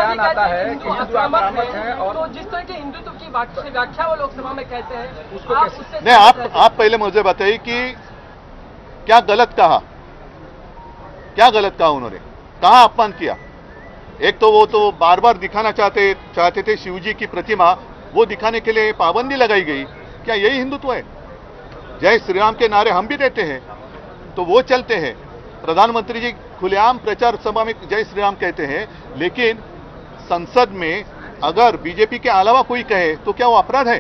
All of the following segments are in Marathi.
बयान आता है कि हिंदू आक्रामक है और तो जिस तरह के हिंदुत्व की व्याख्या वो लोकसभा में कहते हैं उसको कैसे? नहीं, आप पहले मुझे बताइए कि क्या गलत कहा, क्या गलत कहा उन्होंने, कहां अपमान किया? एक तो वो तो बार बार दिखाना चाहते थे शिवजी की प्रतिमा, वो दिखाने के लिए पाबंदी लगाई गई। क्या यही हिंदुत्व है? जय श्री राम के नारे हम भी देते हैं तो वो चलते हैं, प्रधानमंत्री जी खुलेआम प्रचार सभा में जय श्री राम कहते हैं, लेकिन संसद में अगर बीजेपी के अलावा कोई कहे तो क्या वो अपराध है?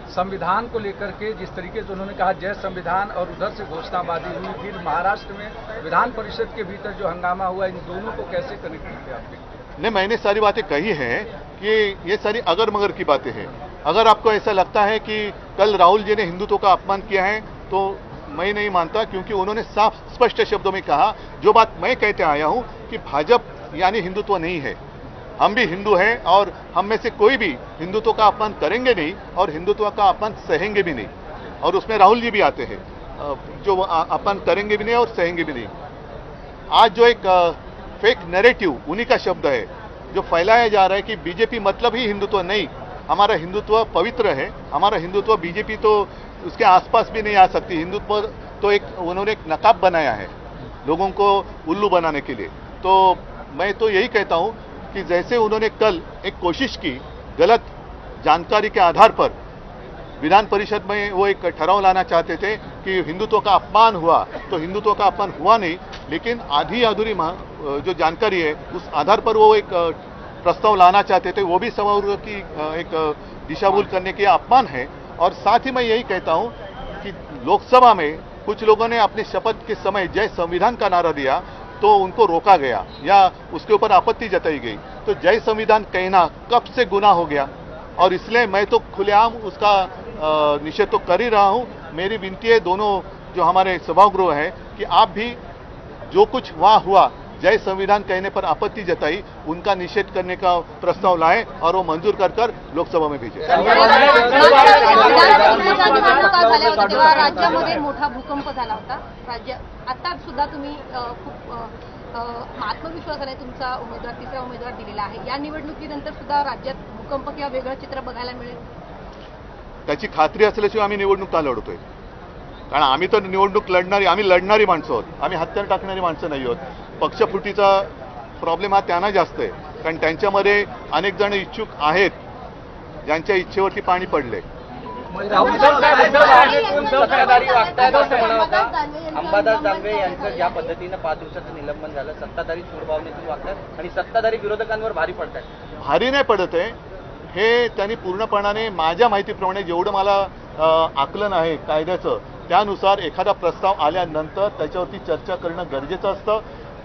संविधान को लेकर के जिस तरीके से उन्होंने कहा जय संविधान और उधर से घोषणाबाजी हुई, फिर महाराष्ट्र में विधान परिषद के भीतर जो हंगामा हुआ, इन दोनों को कैसे कनेक्ट किया आपने? नहीं, मैंने सारी बातें कही हैं कि ये सारी अगर मगर की बातें हैं। अगर आपको ऐसा लगता है कि कल राहुल जी ने हिंदुत्व का अपमान किया है तो मैं नहीं मानता, क्योंकि उन्होंने साफ स्पष्ट शब्दों में कहा जो बात मैं कहते आया हूं कि भाजपा यानी हिंदुत्व नहीं है। हम भी हिंदू हैं और हम में से कोई भी हिंदुत्व का अपमान करेंगे नहीं और हिंदुत्व का अपमान सहेंगे भी नहीं, और उसमें राहुल जी भी आते हैं जो अपमान करेंगे भी नहीं और सहेंगे भी नहीं। आज जो एक फेक नैरेटिव उन्हीं का शब्द है जो फैलाया जा रहा है कि बीजेपी मतलब ही हिंदुत्व नहीं, हमारा हिंदुत्व पवित्र है, हमारा हिंदुत्व बीजेपी तो उसके आसपास भी नहीं आ सकती। हिंदुत्व तो एक उन्होंने एक नकाब बनाया है लोगों को उल्लू बनाने के लिए। तो मैं तो यही कहता हूं कि जैसे उन्होंने कल एक कोशिश की गलत जानकारी के आधार पर विधान परिषद में वो एक ठहराव लाना चाहते थे कि हिंदुत्व का अपमान हुआ, तो हिंदुत्व का अपमान हुआ नहीं, लेकिन आधी अधूरी जो जानकारी है उस आधार पर वो एक प्रस्ताव लाना चाहते थे, वो भी सभागृह की एक दिशाभूल करने के अपमान है। और साथ ही मैं यही कहता हूं कि लोकसभा में कुछ लोगों ने अपने शपथ के समय जय संविधान का नारा दिया तो उनको रोका गया या उसके ऊपर आपत्ति जताई गई। तो जय संविधान कहना कब से गुनाह हो गया, और इसलिए मैं तो खुलेआम उसका निषेध तो कर ही रहा हूं। मेरी विनती है दोनों जो हमारे सभागृह हैं कि आप भी जो कुछ वहां हुआ जय संविधान कहने पर आपत्ति जताई, उनका निषेध करने का प्रस्ताव लाएं और वो मंजूर कर लोकसभा में भेजें। राज्यामध्ये मोठा भूकंप झाला होता, राज्य आता सुद्धा तुम्ही खूप आत्मविश्वास आहे तुमचा उमेदवार तिसरा उमेदवार दिलेला आहे, या निवडणुकीनंतर सुद्धा राज्यात भूकंप किंवा वेगळं चित्र बघायला मिळेल त्याची खात्री असल्याशिवाय आम्ही निवडणूक का लढतोय? कारण आम्ही तर निवडणूक आम्ही लढणारी माणसं आहोत, आम्ही हत्यार टाकणारी माणसं नाही आहोत। पक्षफुटीचा प्रॉब्लेम हा त्यांना जास्त आहे, कारण त्यांच्यामध्ये अनेक जण इच्छुक आहेत ज्यांच्या इच्छेवरती पाणी पडले। अंबादास दानवे यांचं ज्या पद्धतीनं 5 दिवसाचं निलंबन झालं, सत्ताधारी सूडभावनेतून वागतात आणि सत्ताधारी विरोधकांवर भारी पडतात। भारी नाही पडत आहे, हे त्यांनी पूर्णपणाने माझ्या माहितीप्रमाणे जेवढं मला आकलन आहे कायद्याचं त्यानुसार एखादा प्रस्ताव आल्यानंतर त्याच्यावरती चर्चा करणं गरजेचं असतं।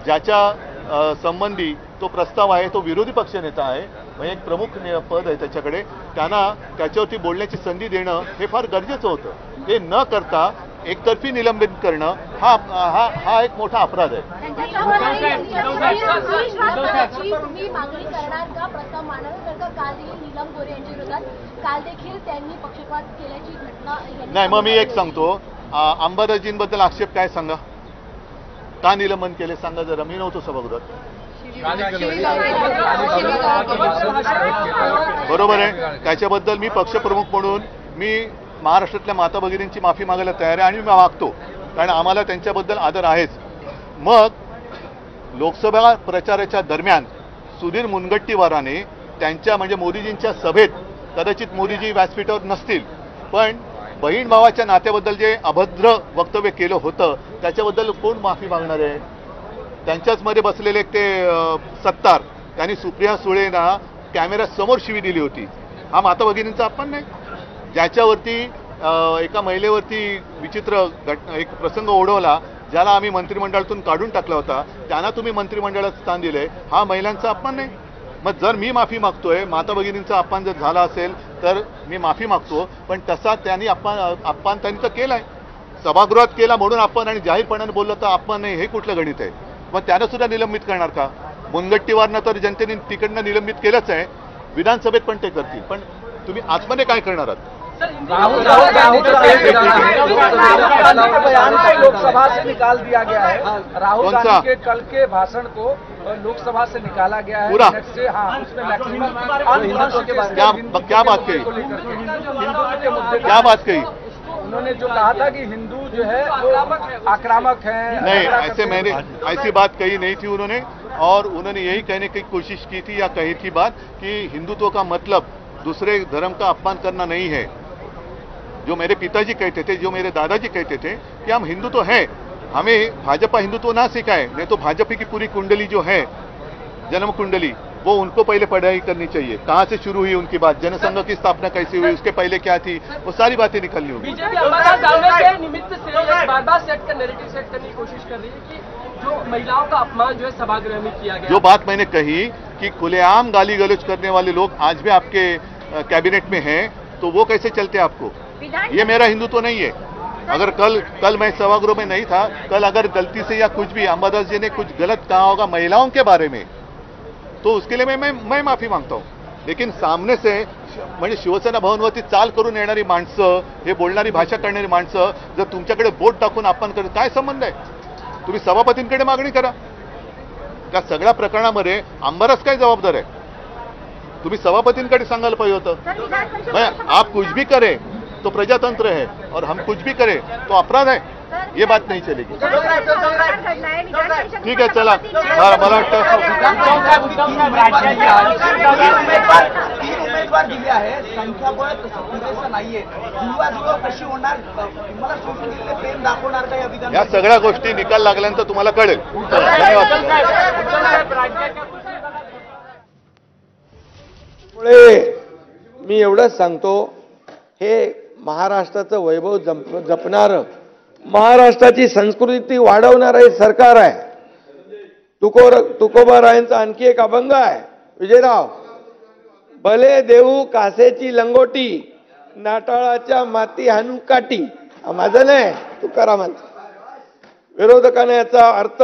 ज्याच्या संबंधी तो प्रस्ताव आहे तो विरोधी पक्षनेता आहे, म्हणजे एक प्रमुख पद आहे त्याच्याकडे, त्यांना त्याच्यावरती बोलण्याची संधी देणं हे फार गरजेचं होतं। ते न करता एकतर्फी निलंबित करणं हा एक मोठा अपराध आहे। नाही, मग मी एक सांगतो, अंबादासजींबद्दल आक्षेप काय सांगा, का निलंबन केले सांगा जरा, मी नव्हतो सभागृहात। बरोबर आहे, त्याच्याबद्दल मी पक्षप्रमुख म्हणून मी महाराष्ट्रातल्या माता भगिनींची माफी मागायला तयार आहे आणि मी मागतो, कारण आम्हाला त्यांच्याबद्दल आदर आहेच। मग लोकसभा प्रचाराच्या दरम्यान सुधीर मुनगंटीवाराने त्यांच्या म्हणजे मोदीजींच्या सभेत, कदाचित मोदीजी व्यासपीठावर नसतील पण बहीण भावाच्या नात्याबद्दल जे अभद्र वक्तव्य केलं होतं त्याच्याबद्दल कोण माफी मागणार आहे? त्यांच्याच मध्ये बसलेले ते सत्तार, त्यांनी सुप्रिया सुळेंना कॅमेरा समोर शिवी दिली होती, हा माता भगिनींचा अपमान नाही? ज्याच्यावरती एका महिलेवरती विचित्र एक प्रसंग ओढवला, ज्याला आम्ही मंत्रिमंडळातून काढून टाकला होता, त्यांना तुम्ही मंत्रिमंडळात स्थान दिले, हा महिलांचा अपमान नाही? मग जर मी माफी मागतोय, माता भगिनींचा अपमान जर झाला असेल तर मी माफी मागतो, पण तसा त्यांनी अपमान त्यांनी तर केलाय, सभागृहात केला म्हणून आपण, आणि जाहीरपणाने बोललं तर अपमान नाही, हे कुठलं गणित आहे? मग त्यांना सुद्धा निलंबित करणार का? मुनगंटीवारनं तर जनतेने तिकडनं निलंबित केलंच आहे, विधानसभेत पण ते करतील, पण तुम्ही आतमध्ये काय करणार आहात? सर हिंदी राहुल गांधी का बयान को लोकसभा से निकाल दिया गया है। राहुल कौन सा? गांधी के कल के भाषण को लोकसभा से निकाला गया है पूरा? नेट से। हाँ, उसमें मैक्सिमम क्या बात कही? हिंदुत्व के मुद्दे क्या बात कही? उन्होंने जो कहा था कि हिंदू जो है वो आक्रामक है। नहीं, ऐसे मैंने ऐसी बात कही नहीं थी उन्होंने। और उन्होंने यही कहने की कोशिश की थी या कही थी बात कि हिंदुत्व का मतलब दूसरे धर्म का अपमान करना नहीं है। जो मेरे पिताजी कहते थे, जो मेरे दादाजी कहते थे कि हम हिंदू तो हैं, हमें भाजपा हिंदुत्व ना सिखाए, नहीं तो भाजपा की पूरी कुंडली जो है, जन्म कुंडली, वो उनको पहले पढ़ाई करनी चाहिए। कहां से शुरू हुई उनकी बात, जनसंघ की स्थापना कैसे हुई, उसके पहले क्या थी, वो सारी बातें निकलनी होगी। बीजेपी अंबादास दानवे के निमित्त से बार-बार नैरेटिव सेट करने की कोशिश कर रही है कि जो महिलाओं का अपमान जो है सभागृह में किया गया। जो बात मैंने कही कि खुलेआम गाली गलौज करने वाले लोग आज भी आपके कैबिनेट में हैं, तो वो कैसे चलते आपको? ये मेरा हिंदुत्व नहीं है। अगर कल मैं सभागृह में नहीं था, कल अगर गलती से या कुछ भी अंबादास जी ने कुछ गलत कहा होगा महिलाओं के बारे में, तो उसके लिए मैं माफी मागता हूं। लेकिन सामने से म्हणजे शिवसेना भवनवरती चाल करून येणारी माणसं, हे बोलणारी भाषा करणारी माणसं जर तुमच्याकडे बोट टाकून अपमान करत, काय संबंध आहे? तुम्ही सभापतींकडे मागणी करा। त्या सगळ्या प्रकरणामध्ये आंबारस काय जबाबदार आहे? तुम्ही सभापतींकडे सांगायला पाहिजे होतं। आप कुछ भी करें तो प्रजातंत्र है और हम कुछ भी करें तो अपराध है, ये बात नहीं चलेगी। ठीक है, चला मला वाटतं तीन उमेदवार दिले आहे, संख्याबळ पुरेसं नाहीये, जुळवाजुळव कशी होणार, मला सोडून दिलेले प्रेम दाखवणार का या विधान? या सगळ्या गोष्टी निकाल लागल्यानंतर तुम्हाला कळेल। धन्यवाद। मुळे मी एवढंच सांगतो, हे महाराष्ट्राचं वैभव जपणारं, महाराष्ट्राची संस्कृती वाढवणारं हे सरकार आहे। तुकोबारायांचा आणखी एक अभंग आहे, विजयराव, भले देऊ कासेची लंगोटी, नाटाळाच्या माती हाणू काठी। माझं नाही, तुकारामांचं। विरोधकांना याचा अर्थ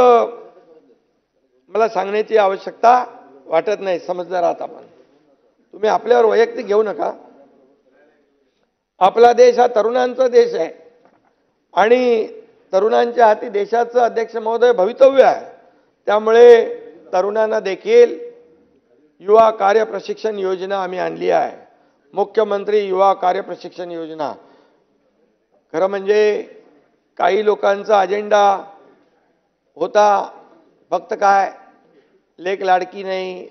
मला सांगण्याची आवश्यकता वाटत नाही, समजदार आहात आपण। तुम्ही आपल्यावर वैयक्तिक घेऊ नका। आपला देश हा तरुणांचा देश आहे आणि तरुणांच्या हाती देशाचं अध्यक्ष महोदय भवितव्य आहे। त्यामुळे तरुणांना देखील युवा कार्य प्रशिक्षण योजना आम्ही आणली आहे, मुख्यमंत्री युवा कार्य प्रशिक्षण योजना। खरं म्हणजे काही लोकांचा अजेंडा होता फक्त काय, लेक लाडकी नाही,